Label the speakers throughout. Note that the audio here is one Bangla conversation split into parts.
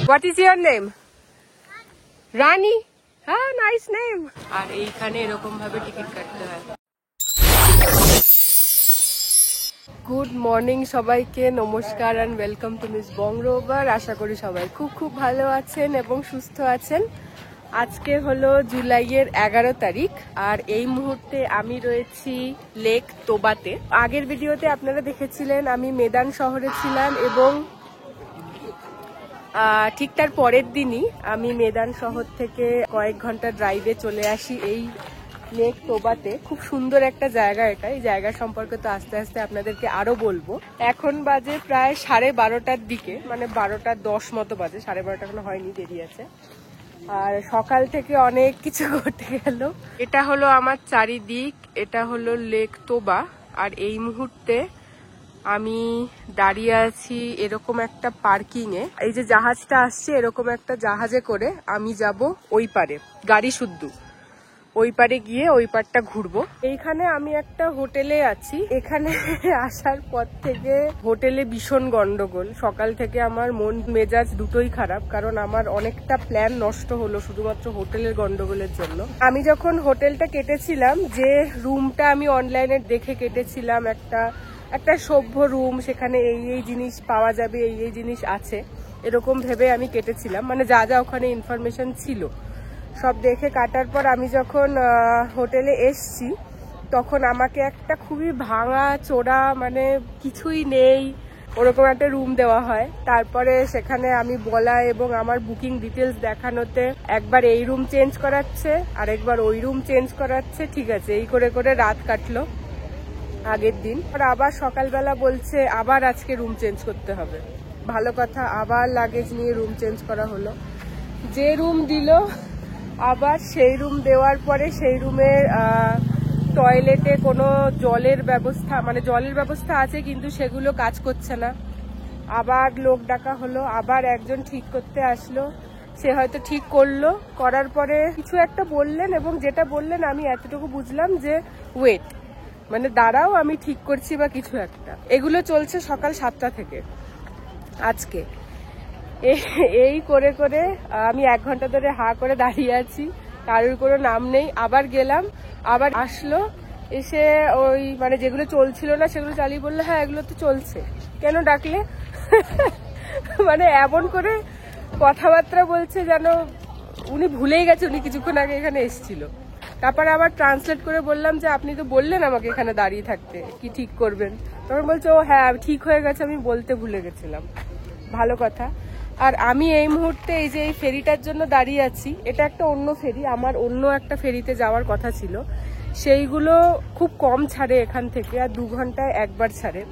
Speaker 1: What is your name? Rani. Ah, nice name. আর এইখানে এরকম ভাবে টিকিট কাটতে হয়। গুড মর্নিং সবাইকে, নমস্কার এন্ড ওয়েলকাম টু মিস বংরোভার। আশা করি সবাই খুব খুব ভালো আছেন এবং সুস্থ আছেন। আজকে হলো জুলাইয়ের 11 তারিখ আর এই মুহূর্তে আমি রয়েছি লেক তোবাতে। আগের ভিডিওতে আপনারা দেখেছিলেন আমি মেদান শহরে ছিলাম এবং ঠিক তার পরের দিনই আমি মেদান শহর থেকে কয়েক ঘন্টা ড্রাইভে চলে আসি এই লেক তোবাতে। খুব সুন্দর একটা জায়গা এটা। এই জায়গা সম্পর্কে তো আস্তে আস্তে আপনাদেরকে আরো বলবো। এখন বাজে প্রায় 12:30টার দিকে, মানে 12:10 মতো বাজে, 12:30 এখনো হয়নি, দেরি আছে। আর সকাল থেকে অনেক কিছু ঘটে গেল। এটা হলো আমার চারিদিক, এটা হলো লেক তোবা। আর এই মুহূর্তে আমি দাঁড়িয়ে আছি এরকম একটা পার্কিং এ। এই যে জাহাজটা আসছে, এরকম একটা জাহাজে করে আমি যাব ওই পারে, গাড়ি শুদ্ধ ওই পারে গিয়ে ওই পারটা ঘুরবো। এইখানে আমি একটা হোটেলে আছি। এখানে আসার পর থেকে হোটেলে ভীষণ গন্ডগোল। সকাল থেকে আমার মন মেজাজ দুটোই খারাপ, কারণ আমার অনেকটা প্ল্যান নষ্ট হলো শুধুমাত্র হোটেলের গন্ডগোলের জন্য। আমি যখন হোটেলটা কেটেছিলাম, যে রুমটা আমি অনলাইনে দেখে কেটেছিলাম, একটা সভ্য রুম, সেখানে এই জিনিস পাওয়া যাবে, এই জিনিস আছে, এরকম ভেবে আমি কেটেছিলাম। মানে যা যা ওখানে ইনফরমেশন ছিল সব দেখে কাটার পর আমি যখন হোটেলে এসছি, তখন আমাকে একটা খুবই ভাঙা চোরা, মানে কিছুই নেই, ওরকম একটা রুম দেওয়া হয়। তারপরে সেখানে আমি বলা এবং আমার বুকিং ডিটেলস দেখানোতে একবার এই রুম চেঞ্জ করাচ্ছে, আরেকবার ওই রুম চেঞ্জ করাচ্ছে। ঠিক আছে, এই করে করে রাত কাটলো আগের দিন। আর আবার সকালবেলা বলছে আবার আজকে রুম চেঞ্জ করতে হবে। ভালো কথা, আবার লাগেজ নিয়ে রুম চেঞ্জ করা হলো। যে রুম দিল আবার সেই রুম দেওয়ার পরে সেই রুমের টয়লেটে কোনো জলের ব্যবস্থা, মানে জলের ব্যবস্থা আছে কিন্তু সেগুলো কাজ করছে না। আবার লোক ডাকা হলো, আবার একজন ঠিক করতে আসলো, সে হয়তো ঠিক করলো, করার পরে কিছু একটা বললেন এবং যেটা বললেন আমি এতটুকু বুঝলাম যে ওয়েট, মানে দাঁড়াও আমি ঠিক করছি বা কিছু একটা। এগুলো চলছে সকাল 7টা থেকে আজকে। এই করে করে আমি 1 ঘন্টা ধরে হা করে দাঁড়িয়ে আছি, কারোর কোনো নাম নেই। আবার গেলাম, আবার আসলো, এসে ওই মানে যেগুলো চলছিল না সেগুলো চালিয়ে বললো হ্যাঁ এগুলো তো চলছে, কেন ডাকলে? মানে এমন করে কথাবার্তা বলছে যেন উনি ভুলেই গেছে উনি কিছুক্ষণ আগে এখানে এসেছিল। তারপরে আবার ট্রান্সলেট করে বললাম যে আপনি তো বললেন আমাকে এখানে দাঁড়িয়ে থাকতে, কি ঠিক করবেন? তখন বলছে ও হ্যাঁ ঠিক হয়ে গেছে, আমি বলতে ভুলে গেছিলাম। ভালো কথা। আর আমি এই মুহূর্তে এই যে এই ফেরিটার জন্য দাঁড়িয়ে আছি, এটা একটা অন্য ফেরি, আমার অন্য একটা ফেরিতে যাওয়ার কথা ছিল। সেইগুলো খুব কম ছাড়ে এখান থেকে, আর 2 ঘন্টায় একবার ছাড়ে।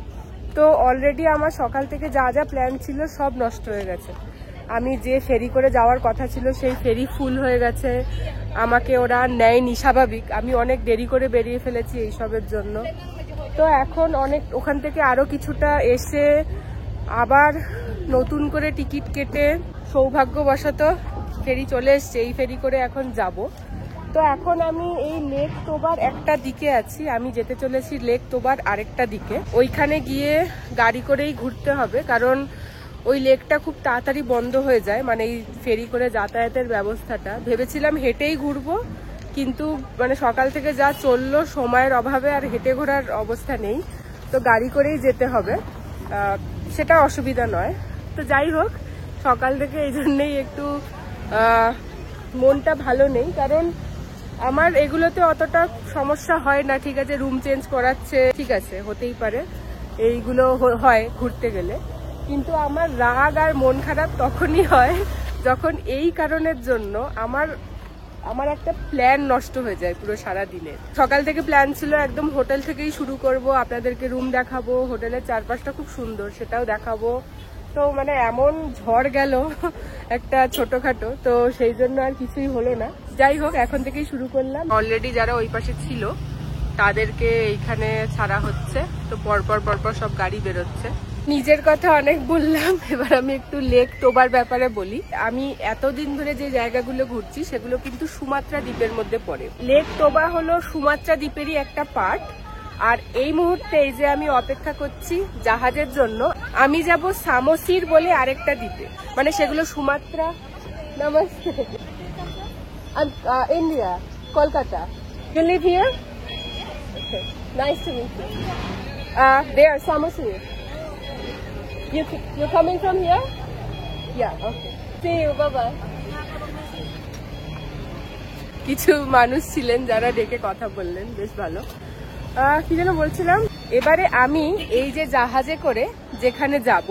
Speaker 1: তো অলরেডি আমার সকাল থেকে যা যা প্ল্যান ছিল সব নষ্ট হয়ে গেছে। আমি যে ফেরি করে যাওয়ার কথা ছিল সেই ফেরি ফুল হয়ে গেছে, আমাকে ওরা নেয়নি। স্বাভাবিক, আমি অনেক দেরি করে বেরিয়ে ফেলেছি এইসবের জন্য। তো এখন অনেক ওখান থেকে আরো কিছুটা এসে আবার নতুন করে টিকিট কেটে সৌভাগ্যবশত ফেরি চলে এসছে, এই ফেরি করে এখন যাব। তো এখন আমি এই লেক তোবার একটা দিকে আছি, আমি যেতে চলেছি লেক তোবার আরেকটা দিকে। ওইখানে গিয়ে গাড়ি করেই ঘুরতে হবে, কারণ ওই লেকটা খুব তাড়াতাড়ি বন্ধ হয়ে যায়, মানে এই ফেরি করে যাতায়াতের ব্যবস্থাটা। ভেবেছিলাম হেঁটেই ঘুরবো, কিন্তু মানে সকাল থেকে যা চললো সময়ের অভাবে আর হেঁটে ঘোরার অবস্থা নেই, তো গাড়ি করেই যেতে হবে। সেটা অসুবিধা নয়। তো যাই হোক, সকাল থেকে এই জন্যেই একটু মনটা ভালো নেই, কারণ আমার এগুলোতে অতটা সমস্যা হয় না। ঠিক আছে, রুম চেঞ্জ করাচ্ছে, ঠিক আছে, হতেই পারে, এইগুলো হয় ঘুরতে গেলে। কিন্তু আমার রাগ আর মন খারাপ তখনই হয় যখন এই কারণের জন্য আমার একটা প্ল্যান নষ্ট হয়ে যায় পুরো সারা দিনে। সকাল থেকে প্ল্যান ছিল একদম হোটেল থেকেই শুরু করব, আপনাদেরকে রুম দেখাবো, হোটেলের চারপাশটা খুব সুন্দর সেটাও দেখাবো। তো মানে এমন ঝড় গেল একটা ছোটখাটো, তো সেই জন্য আর কিছুই হলো না। যাই হোক, এখন থেকেই শুরু করলাম। অলরেডি যারা ওই পাশে ছিল তাদেরকে এইখানে ছাড়া হচ্ছে, তো পরপর সব গাড়ি বেরোচ্ছে। নিজের কথা অনেক বললাম, এবার আমি একটু লেক তোবার ব্যাপারে বলি। আমি এতদিন ধরে যে জায়গাগুলো ঘুরছি সেগুলো কিন্তু সুমাত্রা দ্বীপের মধ্যে পড়ে। লেক তোবা হলো সুমাত্রা দ্বীপেরই একটা পার্ট। আর এই মুহূর্তে এই যে আমি অপেক্ষা করছি জাহাজের জন্য, আমি যাব সামোসির বলে আরেকটা দ্বীপে, মানে সেগুলো Sumatra. Namaste. India, Kolkata. You live here? Okay. Nice to meet you. There, Samosir. You're coming from here? Yeah, okay. See you, bye-bye. কিছু মানুষ ছিলেন যারা ডেকে কথা বললেন, বেশ ভালো। কি যেন বলছিলাম, এবারে আমি এই যে জাহাজে করে যেখানে যাব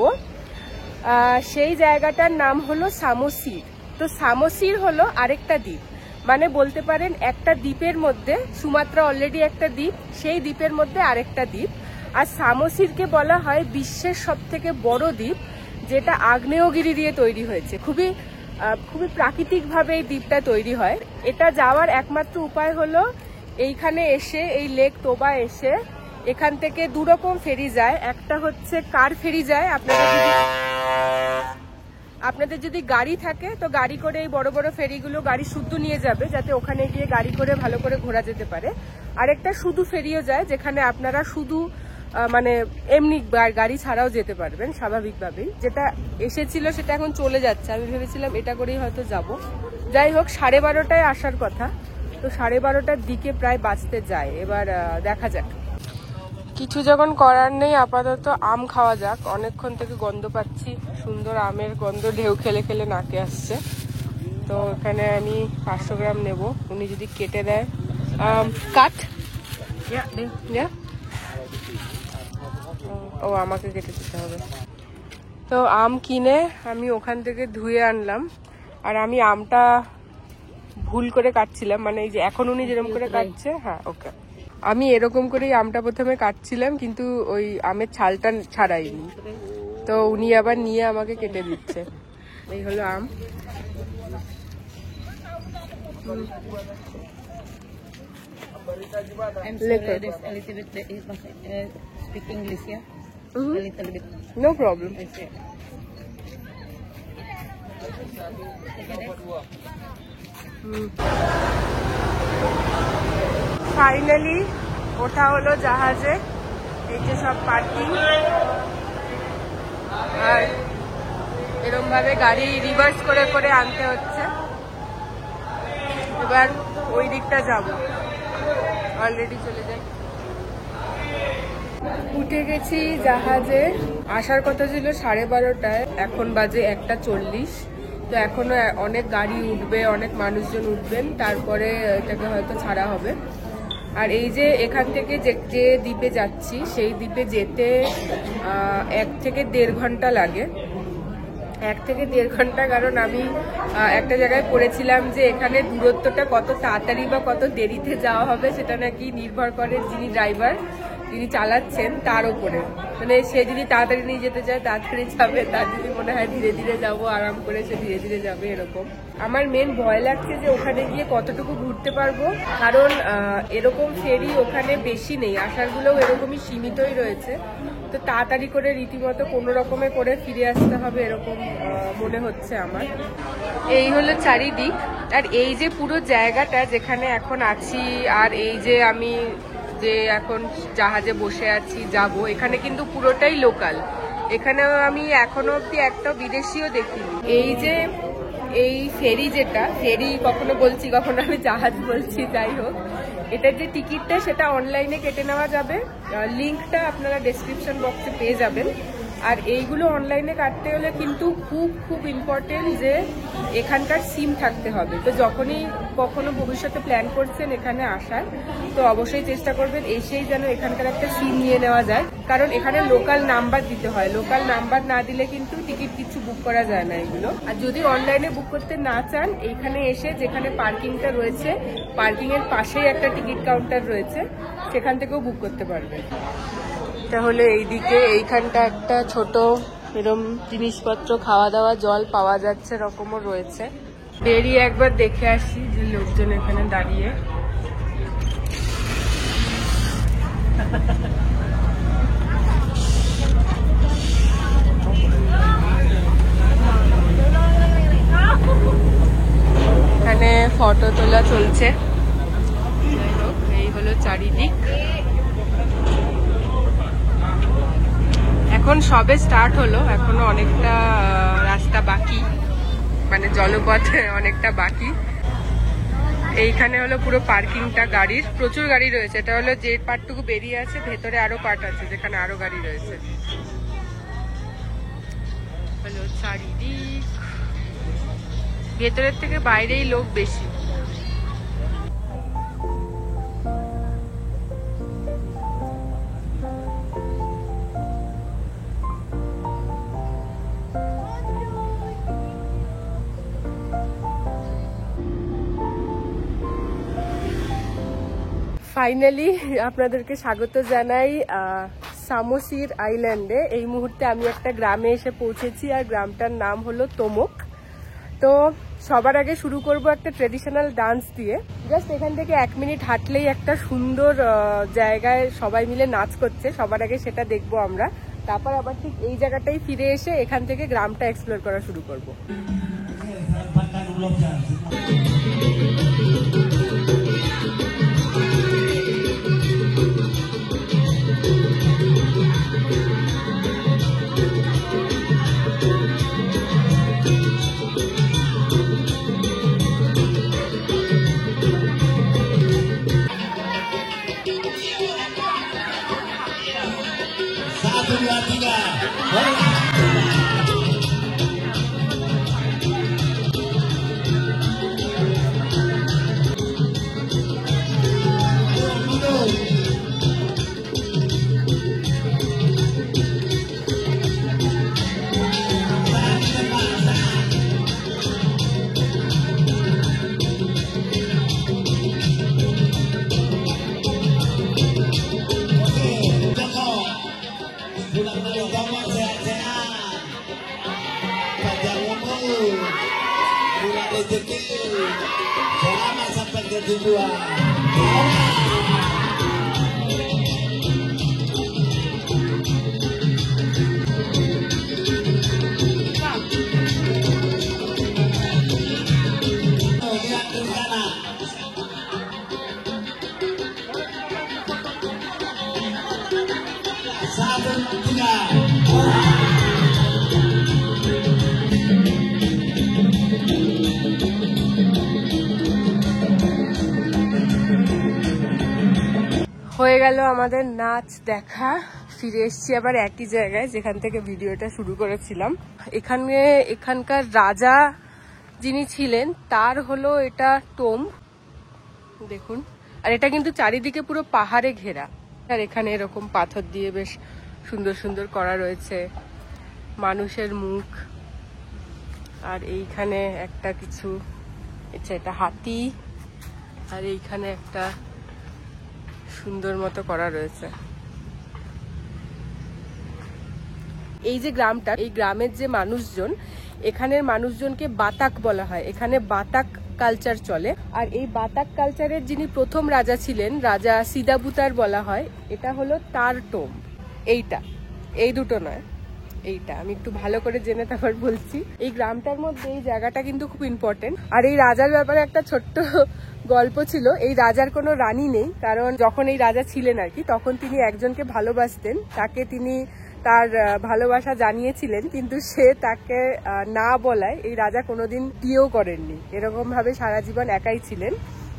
Speaker 1: সেই জায়গাটার নাম হলো সামোসির। তো সামোসির হলো আরেকটা দ্বীপ, মানে বলতে পারেন একটা দ্বীপের মধ্যে, সুমাত্রা অলরেডি একটা দ্বীপ, সেই দ্বীপের মধ্যে আরেকটা দ্বীপ। আর সামোসিরকে বলা হয় বিশ্বের সবথেকে বড় দ্বীপ, যেটা আগ্নেয়গিরি দিয়ে তৈরি হয়েছে। খুবই প্রাকৃতিকভাবে এই দ্বীপটা তৈরি হয়। এটা যাওয়ার একমাত্র উপায় হলো এইখানে এসে, এই লেক তোবা এসে, এখান থেকে দুরকম ফেরি যায়। একটা হচ্ছে কার ফেরি যায়, আপনাদের যদি গাড়ি থাকে তো গাড়ি করে এই বড় বড় ফেরিগুলো গাড়ি শুদ্ধ নিয়ে যাবে, যাতে ওখানে গিয়ে গাড়ি করে ভালো করে ঘোরা যেতে পারে। আরেকটা শুধু ফেরিও যায়, যেখানে আপনারা শুধু মানে এমনি গাড়ি ছাড়াও যেতে পারবেন স্বাভাবিকভাবেই। যেটা এসেছিল সেটা এখন চলে যাচ্ছে, আমি ভেবেছিলাম এটা করেই হয়তো যাব। যাই হোক, 12:30টায় আসার কথা, তো 12:30টার দিকে প্রায় বাজতে যায়। এবার দেখা যাক। কিছু যখন করার নেই, আপাতত আম খাওয়া যাক। অনেকক্ষণ থেকে গন্ধ পাচ্ছি, সুন্দর আমের গন্ধ ঢেউ খেলে খেলে নাকে আসছে। তো এখানে আমি 500 গ্রাম নেব, উনি যদি কেটে দেয়। কাট, ও আমাকে কেটে দিতে হবে। তো আম কিনে আমি ওখান থেকে ধুয়ে আনলাম। আর আমি আমটা ভুল করে কাটছিলাম, মানে এই যে এখন উনি যেরকম করে কাটছে, হ্যাঁ ওকে, আমি এরকম করেই আমটা প্রথমে কাটছিলাম, কিন্তু ওই আমের ছালটা ছাড়াইনি। তো উনি আবার নিয়ে আমাকে কেটে দিচ্ছে। এই হলো আম। No problem. ফাইনালি ওঠা হলো জাহাজে। এই যে সব পার্কিং, আর এরকম ভাবে গাড়ি রিভার্স করে করে আনতে হচ্ছে। এবার ওই দিকটা যাব, অলরেডি চলে যাই। উঠে গেছি জাহাজে। আসার কথা ছিল 12:30টায়, এখন বাজে 1:40। তো এখনো অনেক গাড়ি উঠবে, অনেক মানুষজন উঠবেন, তারপরে এটাকে হয়তো ছাড়া হবে। আর এই যে এখান থেকে যে দ্বীপে যাচ্ছি, সেই দ্বীপে যেতে 1 থেকে 1.5 ঘন্টা লাগে। 1 থেকে 1.5 ঘন্টা, কারণ আমি একটা জায়গায় পড়েছিলাম যে এখানে দূরত্বটা কত তাড়াতাড়ি বা কত দেরিতে যাওয়া হবে সেটা নাকি নির্ভর করে যিনি ড্রাইভার, যিনি চালাচ্ছেন তার উপরে। মানে সে যদি তাড়াতাড়ি নিয়ে যেতে চায় তাড়াতাড়ি যাবে, তার যদি মনে হয় ধীরে ধীরে যাবো আরাম করে, সে ধীরে ধীরে যাবে, এরকম। আমার মেন ভয় লাগছে যে ওখানে গিয়ে কতটুকু ঘুরতে পারবো, কারণ এরকম ফেরি ওখানে বেশি নেই, আসারগুলোও এরকমই সীমিতই রয়েছে। তো তাড়াতাড়ি করে রীতিমতো কোনো রকমে করে ফিরে আসতে হবে, এরকম মনে হচ্ছে আমার। এই হলো চারিদিক, আর এই যে পুরো জায়গাটা যেখানে এখন আছি, আর এই যে আমি যে এখন জাহাজে বসে আছি যাব, এখানে কিন্তু পুরোটাই লোকাল। এখানে আমি এখনো অব্দি একটা বিদেশিও দেখিনি। এই যে এই ফেরি, যেটা ফেরি কখনো বলছি কখনো আমি জাহাজ বলছি, যাই হোক, এটার যে টিকিটটা সেটা অনলাইনে কেটে নেওয়া যাবে। লিঙ্কটা আপনারা ডেসক্রিপশন বক্সে পেয়ে যাবেন। আর এইগুলো অনলাইনে কাটতে হলে কিন্তু খুব খুব ইম্পর্টেন্ট যে এখানকার সিম থাকতে হবে। তো যখনই কখনো ভবিষ্যতে প্ল্যান করছেন এখানে আসার, তো অবশ্যই চেষ্টা করবেন এসেই যেন এখানকার একটা সিম নিয়ে নেওয়া যায়, কারণ এখানে লোকাল নাম্বার দিতে হয়। লোকাল নাম্বার না দিলে কিন্তু টিকিট কিছু বুক করা যায় না এগুলো। আর যদি অনলাইনে বুক করতে না চান, এইখানে এসে যেখানে পার্কিংটা রয়েছে, পার্কিং এর পাশেই একটা টিকিট কাউন্টার রয়েছে, সেখান থেকেও বুক করতে পারবেন। তাহলে এইদিকে এইখানটা একটা ছোট এরকম জিনিসপত্র, খাওয়া দাওয়া, জল পাওয়া যাচ্ছে, এরকমও রয়েছে। বেরিয়ে একবার দেখে আসি যে লোকজন এখানে দাঁড়িয়ে। এখানে ফটো তোলা চলছে। এই হলো চারিদিক। এখন সবে স্টার্ট হলো, এখনো অনেকটা রাস্তা বাকি, মানে জলপথে অনেকটা বাকি। এইখানে হলো পুরো পার্কিংটা গাড়ির, প্রচুর গাড়ি রয়েছে। এটা হলো যে পার্টটুকু বেরিয়ে আছে, ভেতরে আরো পার্ট আছে যেখানে আরো গাড়ি রয়েছে। হলো চারিদিক, ভেতরের থেকে বাইরেই লোক বেশি। ফাইনালি আপনাদেরকে স্বাগত জানাই সামোসির আইল্যান্ডে। এই মুহূর্তে আমি একটা গ্রামে এসে পৌঁছেছি, আর গ্রামটার নাম হলো তোমক। তো সবার আগে শুরু করব একটা ট্রেডিশনাল ডান্স দিয়ে। জাস্ট এখান থেকে 1 মিনিট হাঁটলেই একটা সুন্দর জায়গায় সবাই মিলে নাচ করছে, সবার আগে সেটা দেখবো আমরা। তারপর আবার ঠিক এই জায়গাটাই ফিরে এসে এখান থেকে গ্রামটা এক্সপ্লোর করা শুরু করব।
Speaker 2: Selamat sampai ke tujuan.
Speaker 1: হয়ে গেল আমাদের নাচ দেখা, ফিরে এসেছি আবার একই জায়গায় যেখান থেকে ভিডিওটা শুরু করেছিলাম। এখানকার রাজা যিনি ছিলেন তার হলো এটা টোম্ব, দেখুন। আর এটা কিন্তু চারিদিকে পুরো পাহাড়ে ঘেরা, আর এখানে এরকম পাথর দিয়ে বেশ সুন্দর সুন্দর করা রয়েছে মানুষের মুখ। আর এইখানে একটা কিছু, এটা হাতি, আর এইখানে একটা সুন্দর মতো করা রয়েছে। এই যে গ্রামটা, এই গ্রামের যে মানুষজন, এখানের মানুষজনকে বাতাক বলা হয়। এখানে বাতাক কালচার চলে। আর এই বাতাক কালচারের যিনি প্রথম রাজা ছিলেন, রাজা সিদাবুতার বলা হয়, এটা হলো তার টোম্ব। এইটা, এই দুটো নয়, এইটা আমি একটু ভালো করে জেনে তারপর বলছি। এই গ্রামটার মধ্যে এই জায়গাটা কিন্তু খুব ইম্পর্টেন্ট। আর এই রাজার ব্যাপারে একটা ছোট্ট গল্প ছিল। এই রাজার কোনো রানী নেই, কারণ যখন এই রাজা ছিলেন আর কি, তখন তিনি একজনকে ভালোবাসতেন, তাকে তিনি তার ভালোবাসা জানিয়েছিলেন, কিন্তু সে তাকে না বলায় এই রাজা কোনোদিন বিয়েও করেননি। এরকম ভাবে সারা জীবন একাই ছিলেন।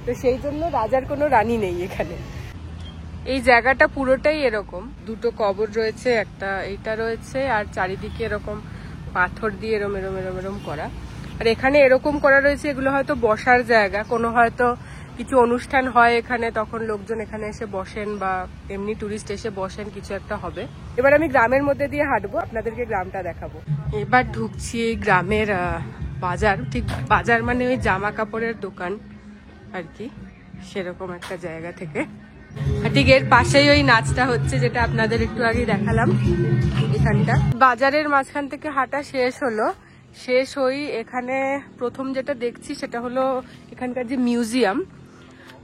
Speaker 1: তো সেই জন্য রাজার কোনো রানী নেই এখানে। এই জায়গাটা পুরোটাই এরকম, দুটো কবর রয়েছে, একটা এইটা রয়েছে, আর চারিদিকে এরকম পাথর দিয়ে এরম এরম এরম এরম করা। আর এখানে এরকম করা রয়েছে, এগুলো হয়তো বসার জায়গা, কোনো হয়তো কিছু অনুষ্ঠান হয় এখানে, তখন লোকজন এখানে এসে বসেন, বা এমনি টুরিস্ট এসে বসেন, কিছু একটা হবে। এবার আমি গ্রামের মধ্যে দিয়ে হাঁটবো, আপনাদেরকে গ্রামটা দেখাবো। এবার ঢুকছি এই গ্রামের বাজার। ঠিক বাজার মানে ওই জামা কাপড়ের দোকান আর কি, সেরকম একটা জায়গা থেকে। ঠিক এর পাশেই ওই নাচটা হচ্ছে, যেটা আপনাদের একটু আগে দেখালাম। এখানটা বাজারের মাঝখান থেকে হাঁটা শেষ হলো, শেষ হই এখানে প্রথম যেটা দেখছি সেটা হলো এখানকার যে মিউজিয়াম।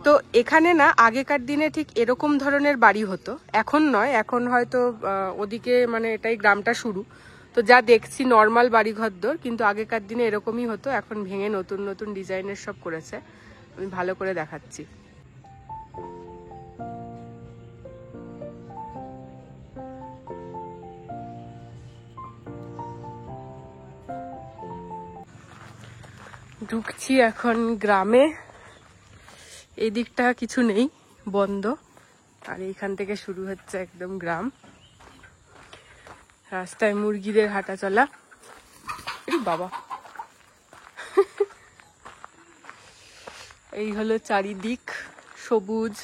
Speaker 1: তো এখানে না আগেকার দিনে ঠিক এরকম ধরনের বাড়ি হতো, এখন নয়, এখন হয়তো ওদিকে মানে এটাই গ্রামটা শুরু। তো যা দেখছি নর্মাল বাড়ি ঘরদোর, কিন্তু আগেকার দিনে এরকমই হতো, এখন ভেঙে নতুন নতুন ডিজাইনের সব করেছে। আমি ভালো করে দেখাচ্ছি। ঢুকছি এখন গ্রামে। এই দিকটা কিছু নেই, বন্ধ। আর এইখান থেকে শুরু হচ্ছে একদম গ্রাম। রাস্তায় মুরগিদের হাঁটা চলা। বাবা, এই হলো চারিদিক সবুজ।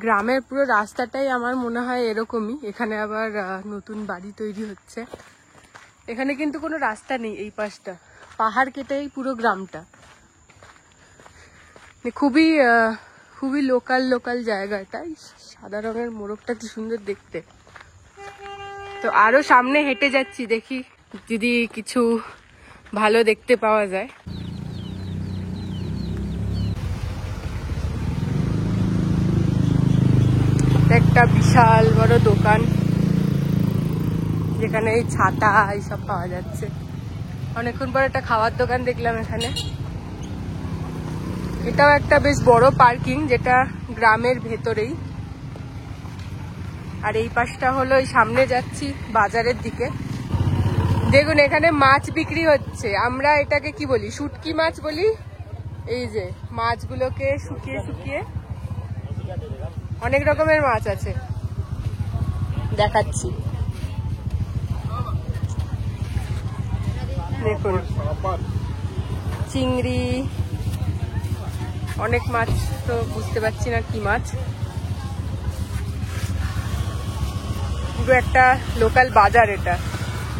Speaker 1: গ্রামের পুরো রাস্তাটাই আমার মনে হয় এরকমই। এখানে আবার নতুন বাড়ি তৈরি হচ্ছে। এখানে কিন্তু কোনো রাস্তা নেই, এই পাশটা পাহাড় কেটেই পুরো গ্রামটা। খুবই খুবই লোকাল জায়গা এটা। সাদা রঙের মোরগটা কি সুন্দর দেখতে। তো আরো সামনে হেঁটে যাচ্ছি, দেখি যদি কিছু ভালো দেখতে পাওয়া যায়। একটা বিশাল বড় দোকান, যেখানে এই ছাতা এইসব পাওয়া যাচ্ছে। অনেকক্ষণ পর একটা খাওয়ার দোকান দেখলাম এখানে। এটাও একটা বেশ বড় পার্কিং, যেটা গ্রামের ভেতরেই। আর এই পাশটা হলো, এই সামনে যাচ্ছি বাজারের দিকে। দেখুন এখানে মাছ বিক্রি হচ্ছে। আমরা এটাকে কি বলি, শুটকি মাছ বলি। এই যে মাছগুলোকে শুকিয়ে শুকিয়ে অনেক রকমের মাছ আছে, দেখাচ্ছি। দেখুন চিংড়ি, অনেক মাছ, তো বুঝতে পারছি না কি মাছ। পুরো একটা লোকাল বাজার এটা।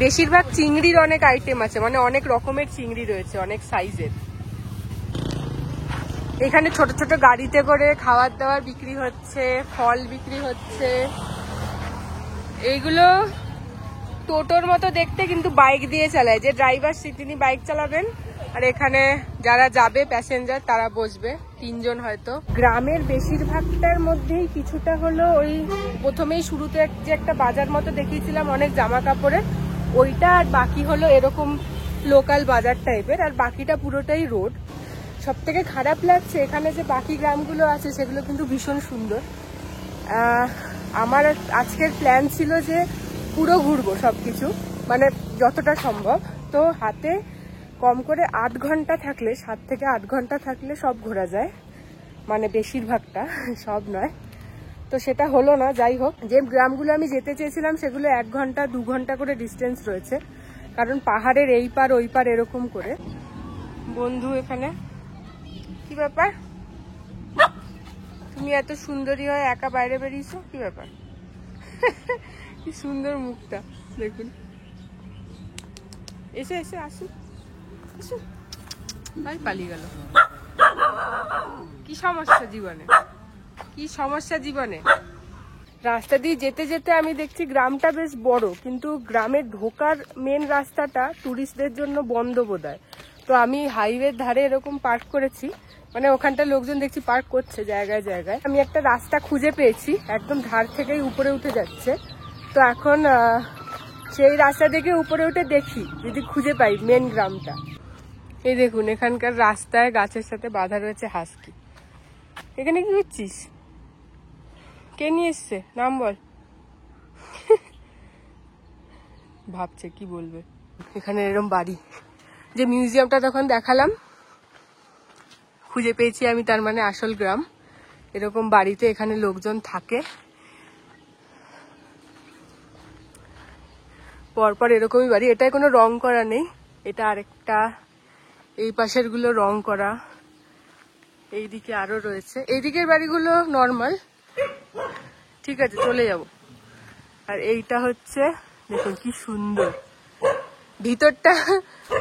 Speaker 1: বেশিরভাগ চিংড়ির অনেক আইটেম আছে, মানে অনেক রকমের চিংড়ি রয়েছে, অনেক সাইজের। এখানে ছোট ছোট গাড়িতে করে খাবার দাবার বিক্রি হচ্ছে, ফল বিক্রি হচ্ছে। এইগুলো টোটোর মতো দেখতে, কিন্তু বাইক দিয়ে চালায়। যে ড্রাইভার তিনি বাইক চালাবেন, আর এখানে যারা যাবে প্যাসেঞ্জার তারা বসবে, 3 জন হয়তো। গ্রামের বেশিরভাগটার মধ্যেই কিছুটা হলো ওই প্রথমেই শুরুতে যে একটা বাজার মতো দেখিয়েছিলাম অনেক জামা কাপড়ের, ওইটা। আর বাকি হলো এরকম লোকাল বাজার টাইপের, আর বাকিটা পুরোটাই রোড। সব থেকে খারাপ লাগছে এখানে যে বাকি গ্রামগুলো আছে সেগুলো কিন্তু ভীষণ সুন্দর। আমার আজকের প্ল্যান ছিল যে পুরো ঘুরবো সবকিছু, মানে যতটা সম্ভব। তো হাতে কম করে 8 ঘন্টা থাকলে, 7 থেকে 8 ঘন্টা থাকলে সব ঘোরা যায়, মানে বেশিরভাগটা, সব নয়। তো সেটা হলো না। যাই হোক, যে গ্রামগুলো আমি যেতে চেয়েছিলাম সেগুলো 1 ঘন্টা 2 ঘন্টা করে ডিস্টেন্স রয়েছে, কারণ পাহাড়ের এই পার ওই পার এরকম করে। বন্ধু এখানে, কি ব্যাপার, তুমি এত সুন্দরী হয়ে একা বাইরে বেরিয়েছো, কি ব্যাপার? কি সুন্দর মুখটা দেখুন। এসে এসে আসুন, আসুন। তাই পালিয়ে গেল। কি সমস্যা জীবনে, কি সমস্যা জীবনে? রাস্তা দিয়ে যেতে যেতে আমি দেখছি গ্রামটা বেশ বড়, কিন্তু গ্রামের ঢোকার মেন রাস্তাটা টুরিস্টদের জন্য বন্ধ বোধহয়। তো আমি হাইওয়ের ধারে এরকম পার্ক করেছি, মানে ওখানটা লোকজন দেখছি পার্ক করছে জায়গায় জায়গায়। আমি একটা রাস্তা খুঁজে পেয়েছি, একদম ধার থেকেই উপরে উঠে যাচ্ছে। তো এখন সেই রাস্তা থেকে উপরে উঠে দেখি যদি খুঁজে পাই মেন গ্রামটা। এই দেখুন এখানকার রাস্তায় গাছের সাথে বাঁধা রয়েছে হাস্কি। এখানে কি করছিস? কে নিয়ে এসছে? নাম বল। ভাবছে কি বলবে। এখানে এরকম বাড়ি, যে মিউজিয়ামটা তখন দেখালাম, খুঁজে পেয়েছি আমি, তার মানে আসল গ্রাম। এরকম বাড়িতে এখানে লোকজন থাকে, পরপর এরকমই বাড়ি। এটায় কোনো রং করা নেই, এটা আরেকটা। এই পাশের গুলো রং করা, এইদিকে আরো রয়েছে। এইদিকের বাড়িগুলো নর্মাল, ঠিক আছে চলে যাব। আর এইটা হচ্ছে, দেখুন কি সুন্দর ভিতরটা।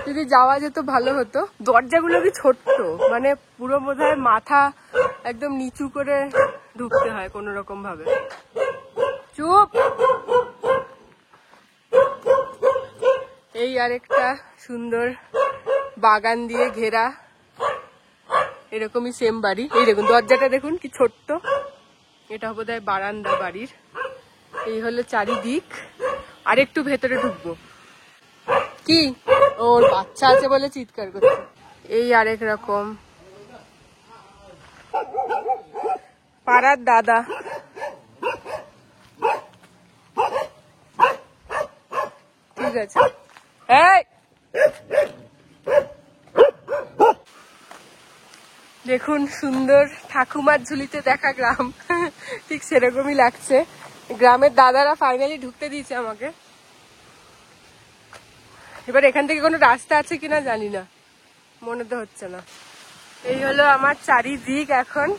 Speaker 1: যদি যাওয়া যেত ভালো হতো। দরজাগুলো কি ছোট্ট, মানে পুরো বোধহয় মাথা একদম নিচু করে ঢুকতে হয় কোনো রকম ভাবে। চুপ। এই আরেকটা সুন্দর বাগান দিয়ে ঘেরা, এরকমই সেম বাড়ি। এই দেখুন দরজাটা দেখুন কি ছোট্ট, এটা বোধহয় বারান্দা বাড়ির। এই হলো চারিদিক। আর একটু ভেতরে ঢুকবো। কি ওর বাচ্চা আছে বলে চিৎকার করছে। এই আরেক রকম পাড়ার দাদা। ঠিক আছে, এই দেখুন সুন্দর ঠাকুমার ঝুলিতে দেখা গ্রাম। ঠিক সেরকমই লাগছে। গ্রামের দাদারা ফাইনালি ঢুকতে দিয়েছে আমাকে। এবার এখান থেকে কোনো রাস্তা আছে কিনা জানি না, মনে তো হচ্ছে না। এই হলো আমার চারিদিক। এখন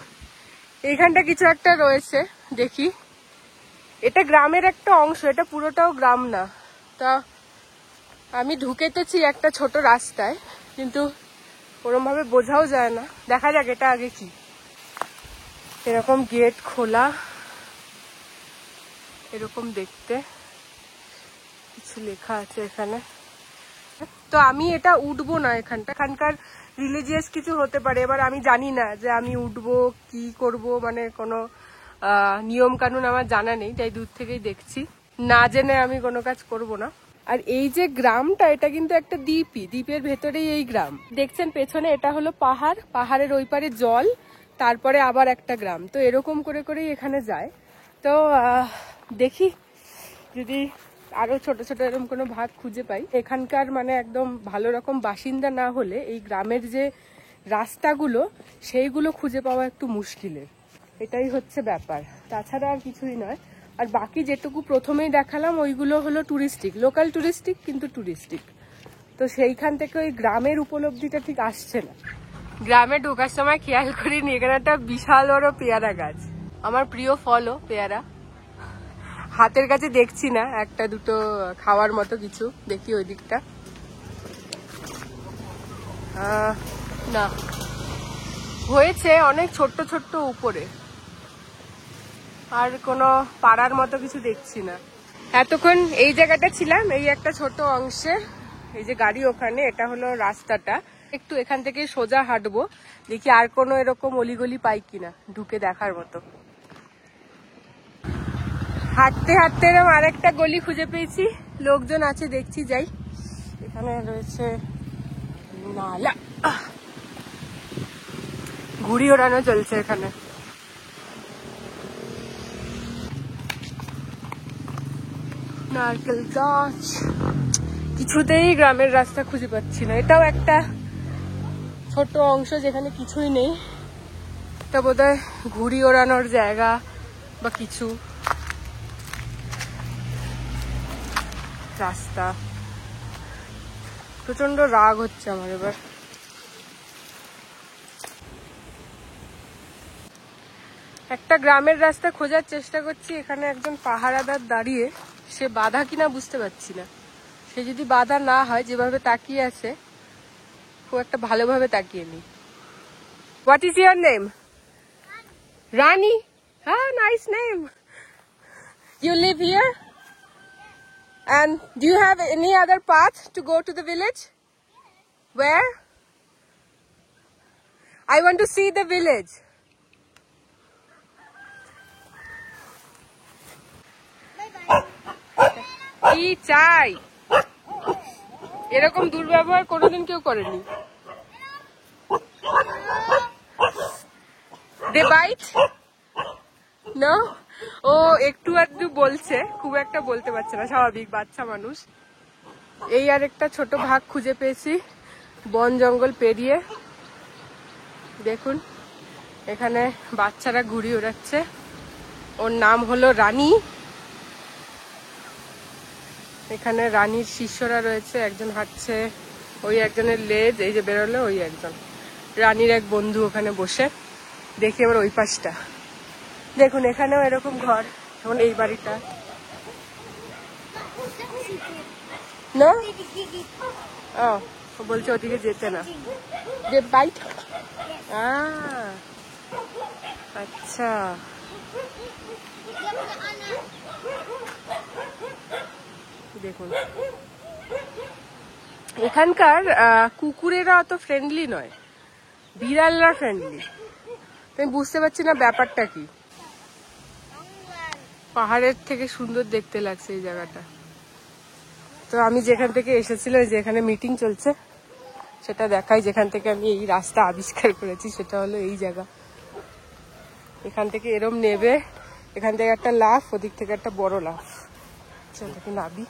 Speaker 1: এইখানটা কিছু একটা রয়েছে, দেখি। এটা গ্রামের একটা অংশ, এটা পুরোটাও গ্রাম না। তা আমি ঢুকেতেছি একটা ছোট রাস্তায়, কিন্তু ওরম ভাবে বোঝাও যায় না। দেখা যাক এটা আগে কি। এরকম গেট খোলা, এরকম দেখতে কিছু লেখা আছে এখানে। তো আমি এটা উঠবো না, এখানকার রিলিজিয়াস কিছু হতে পারে। এবার আমি জানি না যে আমি উঠবো কি করব, মানে কোনো নিয়ম কানুন আমার জানা নেই, তাই দূর থেকেই দেখছি। না জেনে আমি কোনো কাজ করব না। আর এই যে গ্রামটা, এটা কিন্তু একটা দ্বীপই, দ্বীপের ভেতরেই এই গ্রাম। দেখছেন পেছনে, এটা হলো পাহাড়, পাহাড়ের ওই পারে জল, তারপরে আবার একটা গ্রাম। তো এরকম করে করেই এখানে যায়। তো দেখি যদি আরো ছোট ছোট এরকম কোনো ভাগ খুঁজে পাই। এখানকার মানে একদম ভালো রকম বাসিন্দা না হলে এই গ্রামের যে রাস্তাগুলো, সেইগুলো খুঁজে পাওয়া একটু মুশকিলের। এটাই হচ্ছে ব্যাপার, তাছাড়া আর কিছুই নয়। আর বাকি যেটুকু প্রথমেই দেখালাম ওইগুলো হলো টুরিস্টিক, লোকাল টুরিস্টিক, কিন্তু টুরিস্টিক। তো সেইখান থেকে ওই গ্রামের উপলব্ধিটা ঠিক আসছে না। গ্রামে ঢোকার সময় খেয়াল করিনি এখানে একটা বিশাল বড় পেয়ারা গাছ। আমার প্রিয় ফলও পেয়ারা। হাতের কাছে দেখছি না, একটা দুটো খাওয়ার মতো কিছু। দেখি ওই দিকটা, না হয়েছে অনেক ছোট্ট ছোট্ট উপরে, আর কোনো পাড়ার মতো কিছু দেখছি না। এতক্ষণ এই জায়গাটা ছিলাম, এই একটা ছোট অংশে। এই যে গাড়ি ওখানে, এটা হলো রাস্তাটা। একটু এখান থেকে সোজা হাঁটবো, দেখি আর কোনো এরকম অলিগলি পাই কিনা ঢুকে দেখার মতো। হাঁটতে হাঁটতে এরকম আরেকটা গলি খুঁজে পেয়েছি, লোকজন আছে দেখছি, যাই। এখানে রয়েছে নালা, ঘুড়ি ওড়ানো চলছে এখানে। নারকেল গাছ, কিছুতেই গ্রামের রাস্তা খুঁজে পাচ্ছি না। এটাও একটা ছোট অংশ যেখানে কিছুই নেই। তা বোধহয় ঘুড়ি ওড়ানোর জায়গা বা কিছু। রাস্তা, প্রচন্ড রাগ হচ্ছে আমার এবার। একটা গ্রামের রাস্তা খোঁজার চেষ্টা করছি, এখানে একজন পাহারাদার দাঁড়িয়ে, সে বাধা কিনা বুঝতে পারছি না। সে যদি বাধা না হয়, যেভাবে তাকিয়ে আছে, খুব একটা ভালোভাবে তাকিয়ে নি। What is your name? Rani? হ্যাঁ, nice name. You live here? And do you have any other path to go to the village? Where? I want to see the village. কি চাই? এরকম দুর্ব্যবহার কোনোদিন কেউ করেনি। They bite? No? ও একটু আধটু বলছে, খুব একটা বলতে পারছে না, স্বাভাবিক বাচ্চা মানুষ। এই আর একটা ছোট ভাগ খুঁজে পেয়েছি বন জঙ্গল পেরিয়ে। দেখুন এখানে বাচ্চারা ঘুড়ি ওড়াচ্ছে। ওর নাম হলো রানী। এখানে রানীর শিষ্যরা রয়েছে, একজন হাঁটছে, ওই একজনের লেজ এই যে বেরোলো, ওই একজন রানীর এক বন্ধু ওখানে বসে। দেখি এবার ওই পাশটা দেখুন, এখানেও এরকম ঘর, যেমন এই বাড়িটা না। ও বলছে ওদিকে যেতে না, যে বাইট। আচ্ছা, দেখুন এখানকার কুকুরেরা অত ফ্রেন্ডলি নয়, বিড়ালরা ফ্রেন্ডলি। আমি বুঝতে পারছি না ব্যাপারটা কি। পাহাড়ের থেকে সুন্দর দেখতে লাগছে এই জায়গাটা। তো আমি যেখান থেকে এসেছিলাম, যেখানে মিটিং চলছে সেটা দেখাই, যেখান থেকে আমি এই রাস্তা আবিষ্কার করেছি সেটা হলো এই জায়গা। এখান থেকে এরম নেবে, এখান থেকে একটা লাফ, ওদিক থেকে একটা বড় লাফ। চল দেখি নাবি।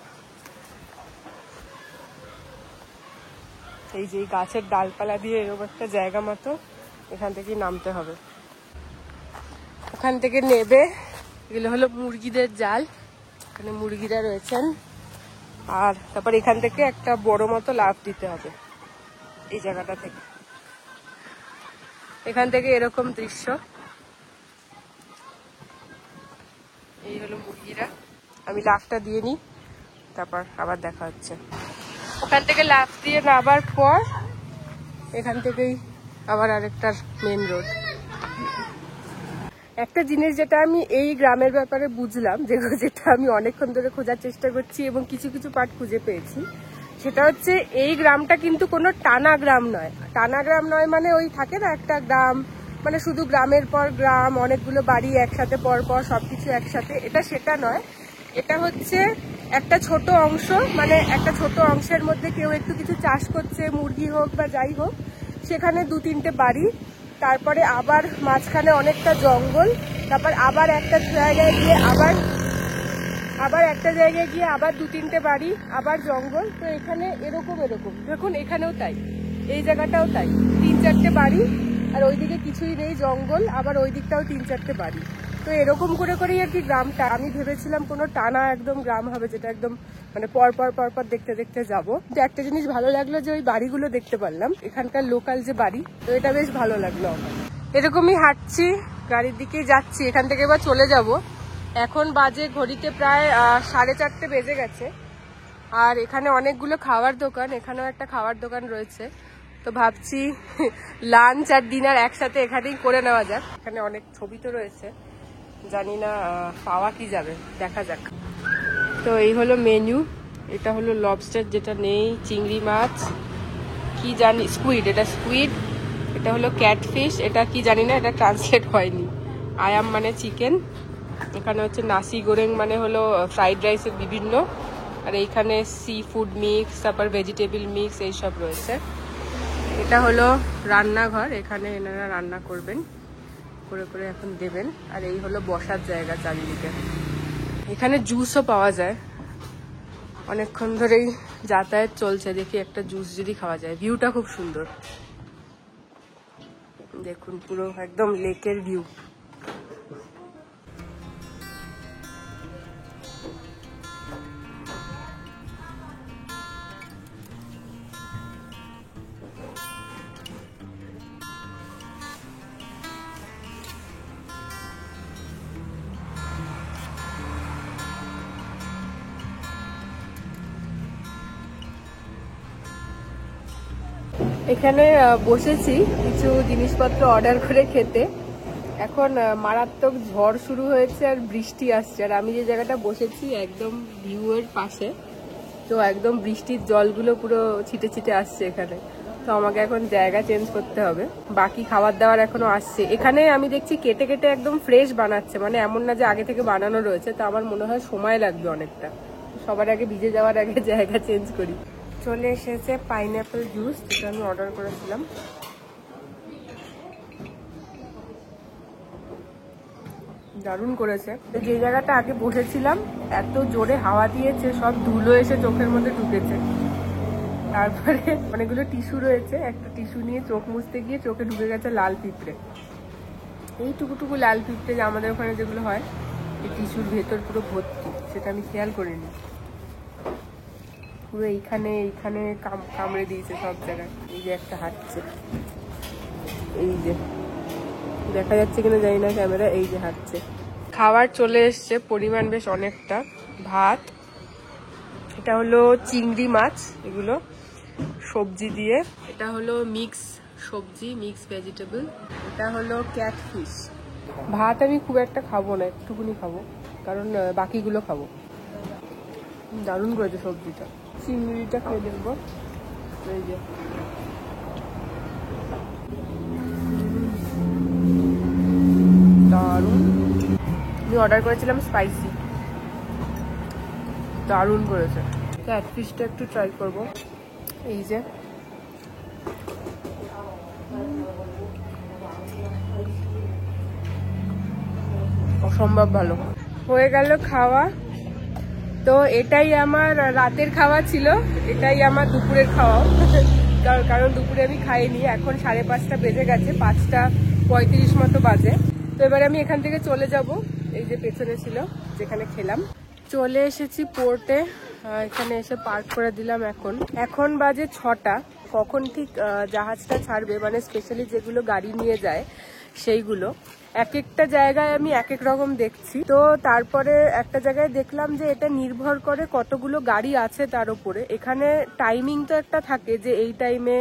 Speaker 1: এই যে এই গাছের ডালপালা দিয়ে এরকম একটা জায়গা মতো, এখান থেকেই নামতে হবে। ওখান থেকে নেবে, এগুলো হলো মুরগিদের জাল, এখানে মুরগিরা রয়েছেন। আর তারপর এখান থেকে একটা বড় মতো লাফ দিতে হবে এই জায়গাটা থেকে। এখান থেকে এরকম দৃশ্য, এই হলো মুরগিরা। আমি লাফটা দিয়ে নিই, তারপর আবার দেখা হচ্ছে। ওখান থেকে লাফ দিয়ে নামার পর এখান থেকেই আবার আরেকটা মেন রোড। একটা জিনিস যেটা আমি এই গ্রামের ব্যাপারে বুঝলাম, যেটা আমি অনেকক্ষণ ধরে খোঁজার চেষ্টা করছি এবং কিছু কিছু পার্ট খুঁজে পেয়েছি, সেটা হচ্ছে এই গ্রামটা কিন্তু কোনো টানা গ্রাম নয়। টানা গ্রাম নয় মানে ওই থাকে না একটা গ্রাম, মানে শুধু গ্রামের পর গ্রাম, অনেকগুলো বাড়ি একসাথে পর পর সবকিছু একসাথে, এটা সেটা নয়। এটা হচ্ছে একটা ছোট অংশ, মানে একটা ছোট অংশের মধ্যে কেউ একটু কিছু চাষ করছে, মুরগি হোক বা যাই হোক, সেখানে 2-3টে বাড়ি, তারপরে আবার মাঝখানে অনেকটা জঙ্গল, তারপর আবার একটা জায়গায় গিয়ে আবার একটা জায়গায় গিয়ে আবার 2-3টে বাড়ি, আবার জঙ্গল। তো এখানে এরকম দেখুন, এখানেও তাই, এই জায়গাটাও তাই, 3-4টে বাড়ি, আর ওইদিকে কিছুই নেই, জঙ্গল, আবার ওই দিকটাও 3-4টে বাড়ি। তো এরকম করেই আর কি গ্রামটা। আমি ভেবেছিলাম কোনো টানা একদম গ্রাম হবে, যেটা একদম মানে পরপর দেখতে দেখতে যাবো। তো একটা জিনিস ভালো লাগলো যে ওই বাড়িগুলো দেখতে পারলাম, এখানকার লোকাল যে বাড়ি, তো এটা বেশ ভালো লাগলো আমার। এরকমই হাঁটছি, গাড়ির দিকেই যাচ্ছি, এখান থেকে এবার চলে যাব। এখন বাজে ঘড়িতে প্রায় 4:30 বেজে গেছে। আর এখানে অনেকগুলো খাওয়ার দোকান, এখানেও একটা খাওয়ার দোকান রয়েছে। তো ভাবছি লাঞ্চ আর ডিনার একসাথে এখানেই করে নেওয়া যাক। এখানে অনেক ছবি তো রয়েছে, জানি না পাওয়া কি যাবে, দেখা যাক। তো এই হলো মেনু, এটা হলো লবস্টার, যেটা নেই, চিংড়ি মাছ, কি জানি স্কুইড, এটা স্কুইড, এটা হলো ক্যাটফিশ, এটা কি জানি না, এটা ট্রান্সলেট হয়নি। আয়াম মানে চিকেন, এখানে হচ্ছে নাসি গোরেং মানে হলো ফ্রাইড রাইসের বিভিন্ন, আর এইখানে সি ফুড মিক্স, তারপর ভেজিটেবল মিক্স, এইসব রয়েছে। এটা হলো রান্নাঘর, এখানে এনারা রান্না করবেন, করে এখন দেবেন। আর এই হলো বসার জায়গা চারিদিকে। এখানে জুসও পাওয়া যায়, অনেকক্ষণ ধরেই যাতায়াত চলছে, দেখি একটা জুস যদি খাওয়া যায়। ভিউটা খুব সুন্দর, দেখুন পুরো একদম লেকের ভিউ। এখানে বসেছি কিছু জিনিসপত্র অর্ডার করে খেতে। এখন মারাত্মক ঝড় শুরু হয়েছে আর বৃষ্টি আসছে, আর আমি যে জায়গাটা বসেছি একদম ভিউয়ের পাশে, তো একদম বৃষ্টির জলগুলো পুরো ছিটে ছিটে আসছে এখানে। তো আমাকে এখন জায়গা চেঞ্জ করতে হবে। বাকি খাবার দাবার এখনো আসছে। এখানে আমি দেখছি কেটে কেটে একদম ফ্রেশ বানাচ্ছে, মানে এমন না যে আগে থেকে বানানো রয়েছে। তো আমার মনে হয় সময় লাগবে অনেকটা। সবার আগে ভিজে যাওয়ার আগে জায়গা চেঞ্জ করি। চলে এসেছে পাইনঅ্যাপেল জুস, যেটা আমি অর্ডার করেছিলাম। দারুণ করেছে। যে জায়গাটা আগে বসেছিলাম এত জোরে হাওয়া দিয়েছে, সব ধুলো এসে চোখের মধ্যে ঢুকেছে। তারপরে অনেকগুলো টিস্যু রয়েছে, একটা টিস্যু নিয়ে চোখ মুছতে গিয়ে চোখে ঢুকে গেছে লাল পিঁপড়ে। এই টুকু লাল পিঁপড়ে যে আমাদের ওখানে যেগুলো হয়, এই টিস্যুর ভেতর পুরো ভর্তি, সেটা আমি খেয়াল করিনি। পুরো এইখানে কামড়ে দিয়েছে সব জায়গায়। এই যে একটা হাঁটছে, এই যে দেখা যাচ্ছে কিনা জানি না ক্যামেরা, এই যে হাঁটছে। খাবার চলে এসছে, পরিমাণ বেশ অনেকটা। ভাত, এটা হলো চিংড়ি মাছ, এগুলো সবজি দিয়ে, এটা হলো মিক্স সবজি, মিক্স ভেজিটেবল, এটা হলো ক্যাটফিশ। ভাত আমি খুব একটা খাবো না, একটুকুনি খাবো, কারণ বাকিগুলো খাবো। দারুণ করেছে সবজিটা। চিংড়িটা খেয়ে দেখবো, এই যে দারুণ। আমি অর্ডার করেছিলাম স্পাইসি, দারুণ করেছে। ক্যাটফিশটা একটু ট্রাই করব। এই যে অসম্ভব ভালো হয়ে গেল খাওয়া। তো এটাই আমার রাতের খাওয়া ছিল, এটাই আমার দুপুরের খাওয়াও। কারণ দুপুরে আমি খাইনি, এখন 5:30 বেজে গেছে, 5:35 মতো বাজে। তো এবারে আমি এখান থেকে চলে যাব, এই যে পেছনে ছিল যেখানে খেলাম। চলে এসেছি পোর্টে, এখানে এসে পার্ক করে দিলাম। এখন বাজে 6টা। কখন ঠিক জাহাজটা ছাড়বে, মানে স্পেশালি যেগুলো গাড়ি নিয়ে যায় সেইগুলো, এক একটা জায়গায় আমি এক এক রকম দেখছি। তো তারপরে একটা জায়গায় দেখলাম যে এটা নির্ভর করে কতগুলো গাড়ি আছে তার উপরে। এখানে টাইমিং তো একটা থাকে যে এই টাইমে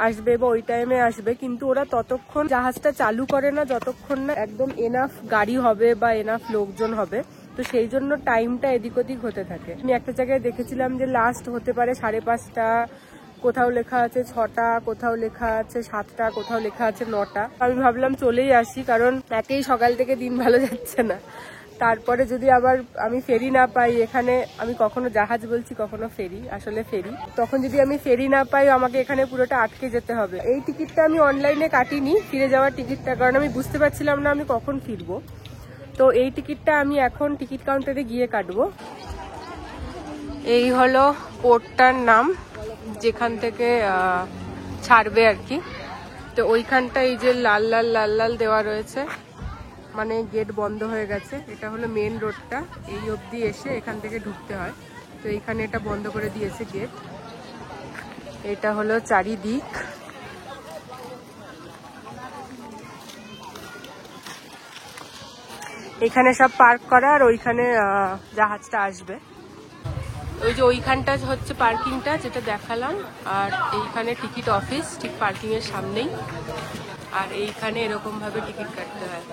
Speaker 1: আসবে বা ওই টাইমে আসবে, কিন্তু ওরা ততক্ষণ জাহাজটা চালু করে না যতক্ষণ না একদম এনাফ গাড়ি হবে বা এনাফ লোকজন হবে। তো সেই জন্য টাইমটা এদিক ওদিক হতে থাকে। আমি একটা জায়গায় দেখেছিলাম যে লাস্ট হতে পারে 5:30, কোথাও লেখা আছে 6টা, কোথাও লেখা আছে 7টা, কোথাও লেখা আছে 9টা। আমি ভাবলাম চলেই আসি, কারণ একেই সকাল থেকে দিন ভালো যাচ্ছে না। তারপরে যদি আবার আমি ফেরি না পাই, এখানে আমি কখনো জাহাজ বলছি কখনো ফেরি, আসলে ফেরি, তখন যদি আমি ফেরি না পাই আমাকে এখানে পুরোটা আটকে যেতে হবে। এই টিকিটটা আমি অনলাইনে কাটিনি, ফিরে যাওয়ার টিকিটটা, কারণ আমি বুঝতে পারছিলাম না আমি কখন ফিরবো। তো এই টিকিটটা আমি এখন টিকিট কাউন্টারে গিয়ে কাটবো। এই হলো পোর্টটার নাম, যেখান থেকে ছাড়বে আর কি। তো ওইখানটা এই যে লাল লাল লাল লাল দেওয়া রয়েছে, মানে গেট বন্ধ হয়ে গেছে। এটা হলো মেন রোডটা, এই অবধি এসে এখান থেকে ঢুকতে হয়। তো এইখানে এটা বন্ধ করে দিয়েছে গেট। এটা হলো চারিদিক। এখানে সব পার্ক করা, আর ওইখানে জাহাজটা আসবে। ওই যে ওইখানটা হচ্ছে পার্কিংটা যেটা দেখালাম, আর এইখানে টিকিট অফিস ঠিক পার্কিং এর সামনেই। আর এইখানে এরকম ভাবে টিকিট কাটতে হয়।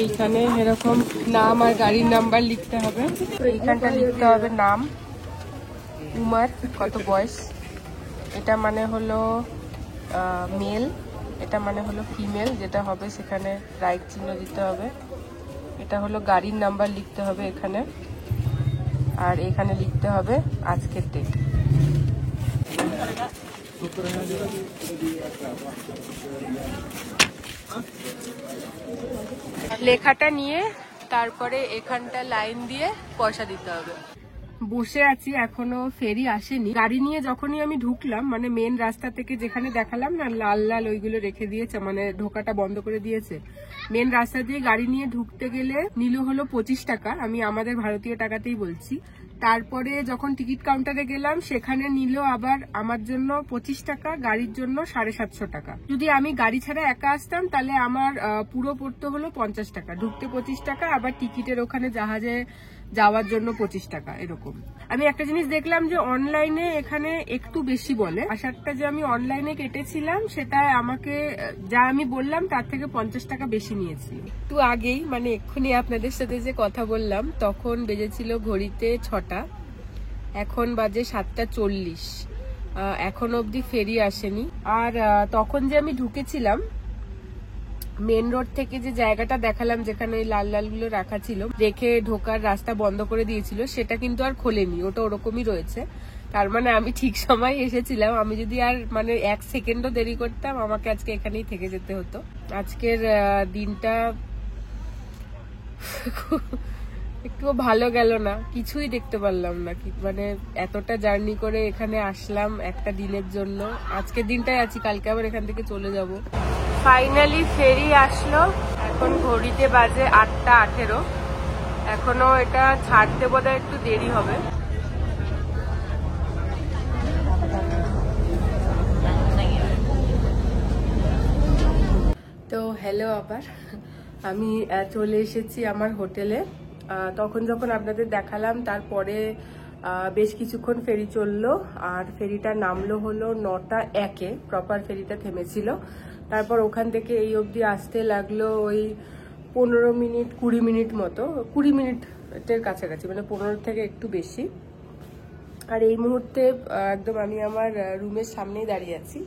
Speaker 1: এইখানে এরকম নাম আর গাড়ির নাম্বার লিখতে হবে। তো এইখানটা লিখতে হবে নাম, উমার, কত বয়স, এটা মানে হলো মেল, এটা মানে হলো ফিমেল, যেটা হবে সেখানে রাইট চিহ্ন দিতে হবে। এটা হলো গাড়ির নাম্বার লিখতে হবে এখানে, আর এখানে লিখতে হবে আজকের ডেট। লেখাটা নিয়ে তারপরে এখানটা লাইন দিয়ে পয়সা দিতে হবে। বসে আছি, এখনো ফেরি আসেনি। গাড়ি নিয়ে যখনই আমি ঢুকলাম, মানে মেন রাস্তা থেকে যেখানে দেখালাম না লাল লাল ওইগুলো রেখে দিয়েছে, মানে ঢোকাটা বন্ধ করে দিয়েছে। মেন রাস্তা দিয়ে গাড়ি নিয়ে ঢুকতে গেলে নিল হলো 25 টাকা, আমি আমাদের ভারতীয় টাকাতেই বলছি। তারপরে যখন টিকিট কাউন্টারে গেলাম সেখানে নিল আবার আমার জন্য 25 টাকা, গাড়ির জন্য 750 টাকা। যদি আমি গাড়ি ছাড়া একা আসতাম তাহলে আমার পুরো পড়তে হলো 50 টাকা, ঢুকতে 25 টাকা, আবার টিকিটের ওখানে জাহাজে যাওয়ার জন্য 25 টাকা এরকম। আমি একটা জিনিস দেখলাম যে অনলাইনে এখানে একটু বেশি বলে। আসারটা যে আমি অনলাইনে কেটেছিলাম সেটা আমাকে যা আমি বললাম তার থেকে 50 টাকা বেশি নিয়েছিল। একটু আগেই, মানে এক্ষুনি আপনাদের সাথে যে কথা বললাম তখন বেজেছিল ঘড়িতে 6টা, এখন বাজে 7:40। এখন অবধি ফেরি আসেনি। আর তখন যে আমি ঢুকেছিলাম মেন রোড থেকে, যে জায়গাটা দেখালাম যেখানে ওই লাল লাল গুলো রাখা ছিল, রেখে ঢোকার রাস্তা বন্ধ করে দিয়েছিল, সেটা কিন্তু আর খোলেনি, ওটা ওরকমই রয়েছে। তার মানে আমি ঠিক সময় এসেছিলাম। আমি যদি আর মানে 1 সেকেন্ডও দেরি করতাম আমাকে আজকে এখানেই থেকে যেতে হতো। আজকের দিনটা একটুও ভালো গেল না, কিছুই দেখতে পারলাম না। মানে এতটা জার্নি করে এখানে আসলাম একটা দিনের জন্য, আজকের দিনটাই আছি, কালকে আবার এখান থেকে চলে যাব। ফাইনালি ফেরি আসলো, এখন ঘড়িতে বাজে 8:18। এখনো এটা ছাড়তে বোধহয় একটু দেরি হবে। তো হ্যালো, আবার আমি চলে এসেছি আমার হোটেলে। তখন যখন আপনাদের দেখালাম তারপরে বেশ কিছুক্ষণ ফেরি চললো, আর ফেরিটা নামলো হলো 9:01-এ, প্রপার ফেরিটা থেমেছিল। তারপর ওখান থেকে এই অবধি আসতে লাগলো ওই 15 মিনিট 20 মিনিট মতো, 20 মিনিটের কাছাকাছি, মানে 15 থেকে একটু বেশি। আর এই মুহূর্তে একদম আমি আমার রুমের সামনেই দাঁড়িয়ে আছি।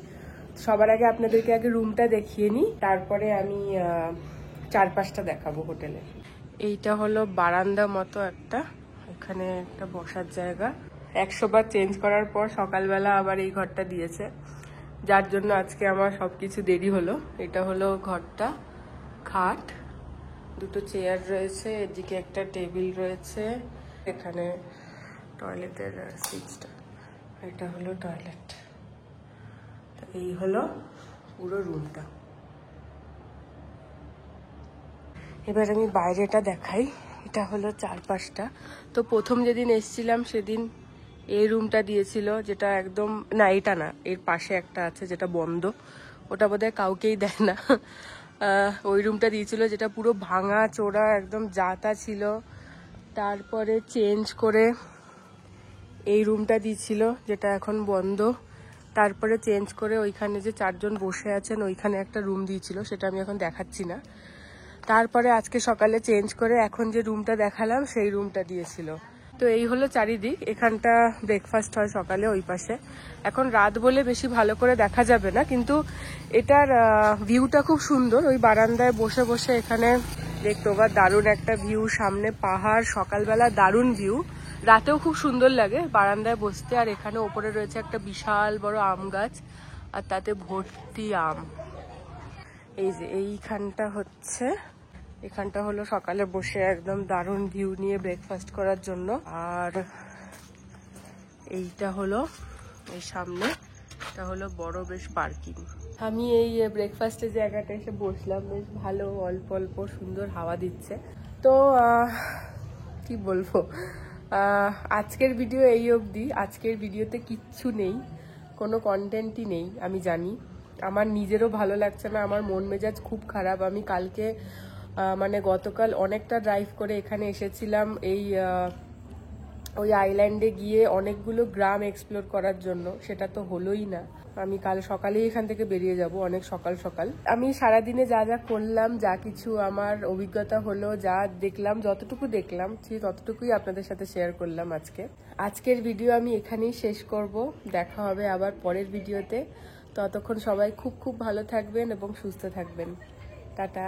Speaker 1: সবার আগে আপনাদেরকে আগে রুমটা দেখিয়ে নিই, তারপরে আমি চারপাশটা দেখাবো হোটেলে। এইটা হলো বারান্দা মতো একটা, এখানে একটা বসার জায়গা। 100 বার চেঞ্জ করার পর সকালবেলা আবার এই ঘরটা দিয়েছে, যার জন্য আজকে আমার সবকিছু দেরি হলো। এটা হলো ঘরটা, খাট, দুটো চেয়ার রয়েছে, এদিকে একটা টেবিল রয়েছে, এখানে টয়লেটের সুইচটা, এটা হলো টয়লেট। এই হলো পুরো রুমটা। এবার আমি বাইরেটা দেখাই। এটা হলো চারপাশটা। তো প্রথম যেদিন এসেছিলাম সেদিন এই রুমটা দিয়েছিল, যেটা একদম, না এটা না, এর পাশে একটা আছে যেটা বন্ধ, ওটা বোধহয় কাউকেই দেয় না। ওই রুমটা দিয়েছিল যেটা পুরো ভাঙা চোরা একদম যাতা ছিল। তারপরে চেঞ্জ করে এই রুমটা দিয়েছিল যেটা এখন বন্ধ। তারপরে চেঞ্জ করে ওইখানে যে 4 জন বসে আছেন ওইখানে একটা রুম দিয়েছিল, সেটা আমি এখন দেখাচ্ছি না। তারপরে আজকে সকালে চেঞ্জ করে এখন যে রুমটা দেখালাম সেই রুমটা দিয়েছিল। তো এই হলো চারিদিক। এখানটা ব্রেকফাস্ট হয় সকালে ওই পাশে। এখন রাত বলে বেশি ভালো করে দেখা যাবে না, কিন্তু এটার ভিউটা খুব সুন্দর। ওই বারান্দায় বসে বসে এখানে দেখতে পাবা, দারুণ একটা ভিউ, সামনে পাহাড়, সকালবেলা দারুণ ভিউ, রাতেও খুব সুন্দর লাগে বারান্দায় বসতে। আর এখানে ওপরে রয়েছে একটা বিশাল বড় আম গাছ, আর তাতে ভর্তি আম। এই যে এইখানটা হচ্ছে, এখানটা হলো সকালে বসে একদম দারুণ ভিউ নিয়ে ব্রেকফাস্ট করার জন্য। আর এইটা হলো এই সামনে, এটা হলো বড় বেশ পার্কিং। আমি এই ব্রেকফাস্টের জায়গাটা এসে বসলাম, বেশ ভালো, অল্প অল্প সুন্দর হাওয়া দিচ্ছে। তো কি বলবো, আজকের ভিডিও এই অবধি। আজকের ভিডিওতে কিচ্ছু নেই, কোনো কন্টেন্টই নেই, আমি জানি। আমার নিজেরও ভালো লাগছে না, আমার মন মেজাজ খুব খারাপ। আমি কালকে মানে গতকাল অনেকটা ড্রাইভ করে এখানে এসেছিলাম ওই আইল্যান্ডে গিয়ে অনেকগুলো গ্রাম এক্সপ্লোর করার জন্য, সেটা তো হলোই না। আমি কাল সকালেই এখান থেকে বেরিয়ে যাব, অনেক সকাল সকাল। আমি সারাদিনে যা যা করলাম, যা কিছু আমার অভিজ্ঞতা হলো, যা দেখলাম, যতটুকু দেখলাম ঠিক ততটুকুই আপনাদের সাথে শেয়ার করলাম আজকে। আজকের ভিডিও আমি এখানেই শেষ করব। দেখা হবে আবার পরের ভিডিওতে। ততক্ষণ সবাই খুব খুব ভালো থাকবেন এবং সুস্থ থাকবেন। টাটা।